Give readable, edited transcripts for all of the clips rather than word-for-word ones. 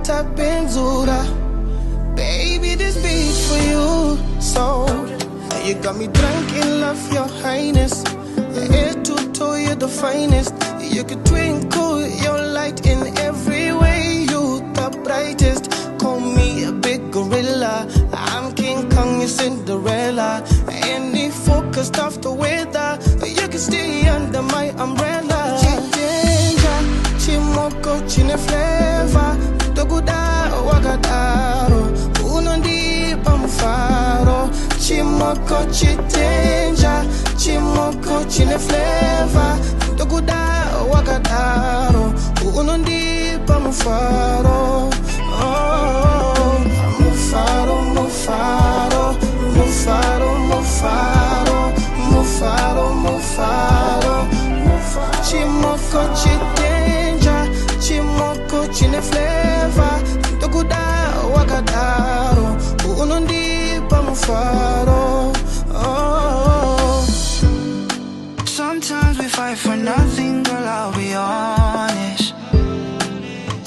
Mapanzure. Baby, this beat's for you. So, you got me drunk in love, your highness. Head to toe, you're the finest. You could twinkle your light in every way. You the brightest. Call me a big gorilla. I'm King Kong, you're Cinderella. Any focused off the weather, you can stay under my umbrella. Chidanger, Chimoko, chine flavor. Toguda, wagadaro. Unondi, bamfaro. Chimoko, Chidanger, Chimoko, chine flavor. Toguda, wagadaro. Unondi, bamfaro. Oh, mufaro, mufaro, mufaro, mufaro, mufaro, mufaro, mufaro. Chimoko, Chidanger, Chimoko, chine flavor. Toguda, wagadaro. Unondi, bamufaro. Oh. Sometimes we fight for nothing, girl, I'll be honest.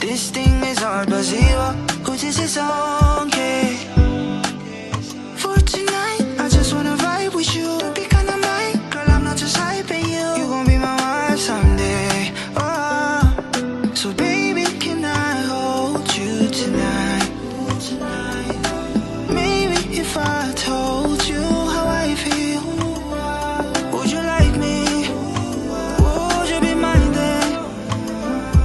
This thing is hard, but zero, who this is okay. For tonight, I just wanna vibe with you. Don't be kinda mine, girl, I'm not just hyping you. You gon' be my wife someday, oh. So baby, can I hold you tonight? Maybe if I told you how I feel, would you like me? Would you be mine then?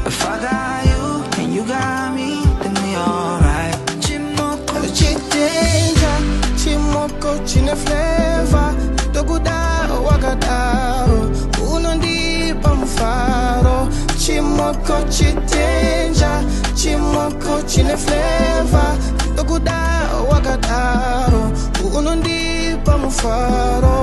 If I got you and you got me, then we alright. Chimoko, Chidanger, Chimoko, chine flavor. Toguda, wagadaro. Unondi, bamfaro. Chimoko, Chidanger, Chimoko, chine flavor. Toguda, wagadaro. Unondi, bamfaro.